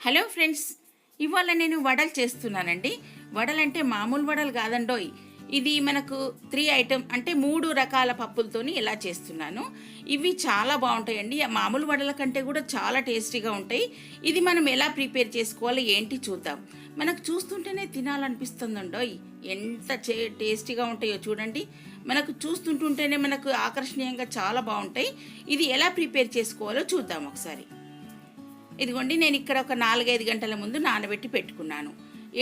Hello friends, ఇవాళ నేను వడలు చేస్తున్నానండి. వడలు అంటే మామూలు వడలు కాదండోయ్. ఇది మనకు 3 ఐటమ్ అంటే 3 రకాల పప్పులతోని ఇలా చేస్తున్నాను. ఇవి చాలా బాగుంటాయండి. మామూలు వడల కంటే కూడా చాలా టేస్టీగా ఉంటాయి. ఇది మనం ఎలా ప్రిపేర్ చేసుకోవాలి ఏంటి చూద్దాం. మనకు చూస్తుంటేనే తినాలనిపిస్తుందండోయ్. ఎంత టేస్టీగా ఉంటాయో చూడండి. మనకు చూస్తుంటుంటేనే మనకు ఆకర్షణీయంగా చాలా బాగుంటాయి. ఇది ఎలా ప్రిపేర్ చేసుకోవాలో చూద్దాం ఒకసారి. ఇదిగోండి, నేను ఇక్కడ ఒక 4-5 గంటల ముందు నానబెట్టి పెట్టుకున్నాను.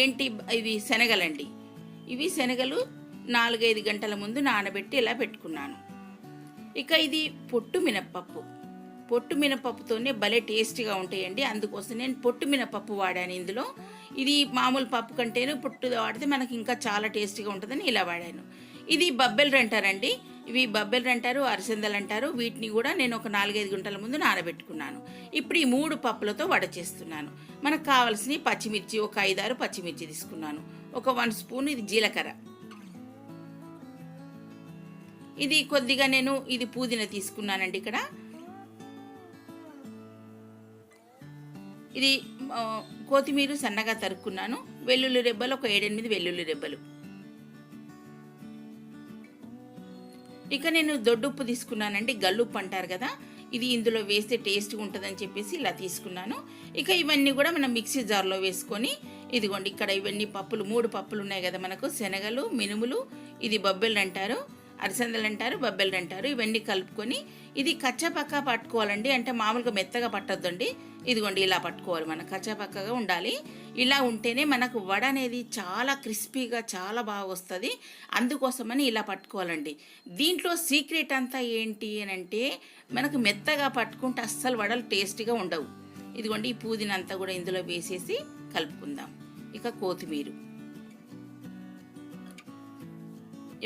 ఏంటి ఇవి శనగలండి. ఇవి శనగలు 4-5 గంటల ముందు నానబెట్టి ఇలా పెట్టుకున్నాను. ఇక ఇది పొట్టు మినప్పప్పు. పొట్టు మినపప్పుతోనే భలే టేస్టీగా ఉంటాయండి. అందుకోసం నేను పొట్టు మినపప్పు వాడాను ఇందులో. ఇది మామూలు పప్పు కంటేనే పొట్టు వాడితే మనకి ఇంకా చాలా టేస్టీగా ఉంటుందని ఇలా వాడాను. ఇది బబ్బెలు అంటారండి. ఇవి బబ్బెలు అంటారు, అరిసెందలు అంటారు. వీటిని కూడా నేను ఒక 4-5 గంటల ముందు నానబెట్టుకున్నాను. ఇప్పుడు ఈ 3 పప్పులతో వడ చేస్తున్నాను. మనకు కావాల్సిన పచ్చిమిర్చి ఒక 5-6 పచ్చిమిర్చి తీసుకున్నాను. ఒక 1 స్పూన్ ఇది జీలకర్ర. ఇది కొద్దిగా నేను ఇది పుదీనా తీసుకున్నానండి. ఇక్కడ ఇది కొత్తిమీర సన్నగా తరుక్కున్నాను. వెల్లుల్లి రెబ్బలు ఒక 7-8 వెల్లుల్లి రెబ్బలు. ఇక నేను దొడ్డుప్పు తీసుకున్నానండి. గల్లుప్పు అంటారు కదా, ఇది ఇందులో వేస్తే టేస్ట్గా ఉంటుందని చెప్పేసి ఇలా తీసుకున్నాను. ఇక ఇవన్నీ కూడా మనం మిక్సీ జార్లో వేసుకొని, ఇదిగోండి ఇక్కడ ఇవన్నీ పప్పులు 3 పప్పులు ఉన్నాయి కదా మనకు, శనగలు, మినుములు, ఇది బొబ్బెలు అంటారు, అరిసెందలు అంటారు, బొబ్బెలు అంటారు. ఇవన్నీ కలుపుకొని ఇది కచ్చాపక్కా పట్టుకోవాలండి. అంటే మామూలుగా మెత్తగా పట్టొద్దండి. ఇదిగోండి ఇలా పట్టుకోవాలి, మనం కచ్చాపక్కగా ఉండాలి. ఇలా ఉంటేనే మనకు వడ అనేది చాలా క్రిస్పీగా చాలా బాగా వస్తుంది. అందుకోసమని ఇలా పట్టుకోవాలండి. దీంట్లో సీక్రెట్ అంతా ఏంటి అని అంటే, మనకు మెత్తగా పట్టుకుంటే అస్సలు వడలు టేస్టీగా ఉండవు. ఇదిగోండి ఈ పుదీనా అంతా కూడా ఇందులో వేసేసి కలుపుకుందాం. ఇక కొత్తిమీర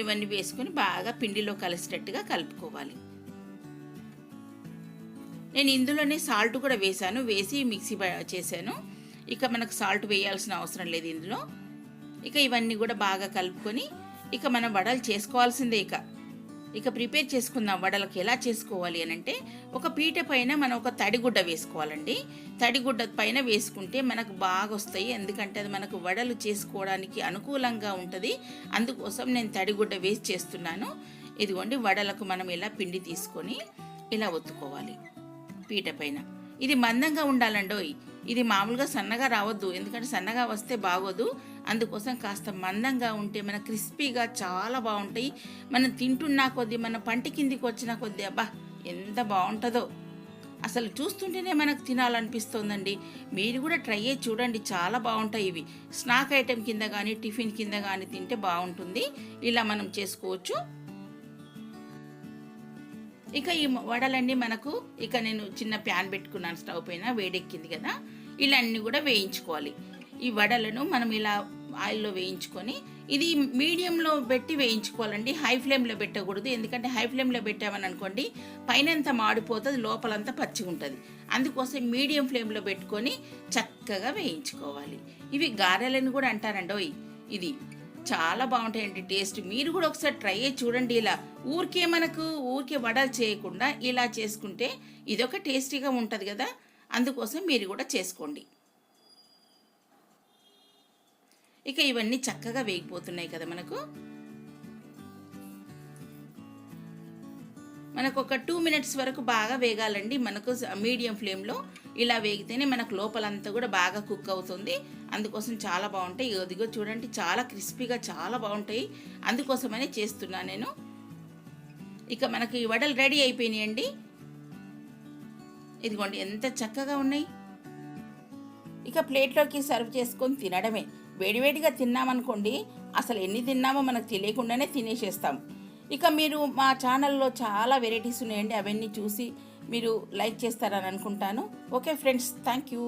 ఇవన్నీ వేసుకొని బాగా పిండిలో కలిసేటట్టుగా కలుపుకోవాలి. నేను ఇందులోనే సాల్ట్ కూడా వేసి మిక్సీ చేశాను. ఇక మనకు సాల్ట్ వేయాల్సిన అవసరం లేదు ఇందులో. ఇక ఇవన్నీ కూడా బాగా కలుపుకొని ఇక మనం వడలు చేసుకోవాల్సిందే. ఇక ప్రిపేర్ చేసుకుందాం. వడలకి ఎలా చేసుకోవాలి అని అంటే, ఒక పీట పైన మనం ఒక తడిగుడ్డ వేసుకోవాలండి. తడిగుడ్డ పైన వేసుకుంటే మనకు బాగా వస్తాయి. ఎందుకంటే అది మనకు వడలు చేసుకోవడానికి అనుకూలంగా ఉంటుంది. అందుకోసం నేను తడిగుడ్డ వేసి చేస్తున్నాను. ఇదిగోండి, వడలకు మనం ఇలా పిండి తీసుకొని ఇలా ఒత్తుకోవాలి పీట పైన. ఇది మందంగా ఉండాలండోయ్. ఇది మామూలుగా సన్నగా రావద్దు, ఎందుకంటే సన్నగా వస్తే బాగోదు. అందుకోసం కాస్త మందంగా ఉంటే మన క్రిస్పీగా చాలా బాగుంటాయి. మనం తింటున్నా కొద్దీ, మన పంటి కిందికి వచ్చిన కొద్దీ అబ్బా ఎంత బాగుంటుందో, అసలు చూస్తుంటేనే మనకు తినాలనిపిస్తుందండి. మీరు కూడా ట్రై చేసి చూడండి, చాలా బాగుంటాయి. ఇవి స్నాక్ ఐటెం కింద కానీ టిఫిన్ కింద కానీ తింటే బాగుంటుంది. ఇలా మనం చేసుకోవచ్చు. ఇక ఈ వడలన్నీ మనకు, ఇక నేను చిన్న ప్యాన్ పెట్టుకున్నాను స్టవ్ పైన, వేడెక్కింది కదా. ఇలా అన్నీ కూడా వేయించుకోవాలి. ఈ వడలను మనం ఇలా ఆయిల్లో వేయించుకొని, ఇది మీడియంలో పెట్టి వేయించుకోవాలండి. హై ఫ్లేమ్లో పెట్టకూడదు. ఎందుకంటే హై ఫ్లేమ్లో పెట్టామని అనుకోండి, పైనంతా మాడిపోతుంది, లోపలంతా పచ్చిగా ఉంటుంది. అందుకోసం మీడియం ఫ్లేమ్లో పెట్టుకొని చక్కగా వేయించుకోవాలి. ఇవి గారెలను కూడా అంటారండోయ్. ఇది చాలా బాగుంటాయండి టేస్ట్. మీరు కూడా ఒకసారి ట్రై చేసి చూడండి. ఇలా ఊరికే వడలు చేయకుండా ఇలా చేసుకుంటే ఇదొక టేస్టీగా ఉంటుంది కదా. అందుకోసం మీరు కూడా చేసుకోండి. ఇక ఇవన్నీ చక్కగా వేగిపోతున్నాయి కదా మనకు ఒక 2 మినిట్స్ వరకు బాగా వేగాలండి. మనకు మీడియం ఫ్లేమ్లో ఇలా వేగితేనే మనకు లోపలంతా కూడా బాగా కుక్ అవుతుంది. అందుకోసం చాలా బాగుంటాయి. ఇదిగో చూడండి, చాలా క్రిస్పీగా చాలా బాగుంటాయి. అందుకోసమనే చేస్తున్నా నేను. ఇక మనకి ఈ వడలు రెడీ అయిపోయినాయండి. ఇదిగోండి ఎంత చక్కగా ఉన్నాయి. ఇక ప్లేట్లోకి సర్వ్ చేసుకొని తినడమే. వేడివేడిగా తిన్నామనుకోండి, అసలు ఎన్ని తిన్నామో మనకు తెలియకుండానే తినేసేస్తాం. ఇక మీరు మా ఛానల్లో చాలా వెరైటీస్ ఉన్నాయండి. అవన్నీ చూసి మీరు లైక్ చేస్తారని అనుకుంటాను. Okay friends, thank you.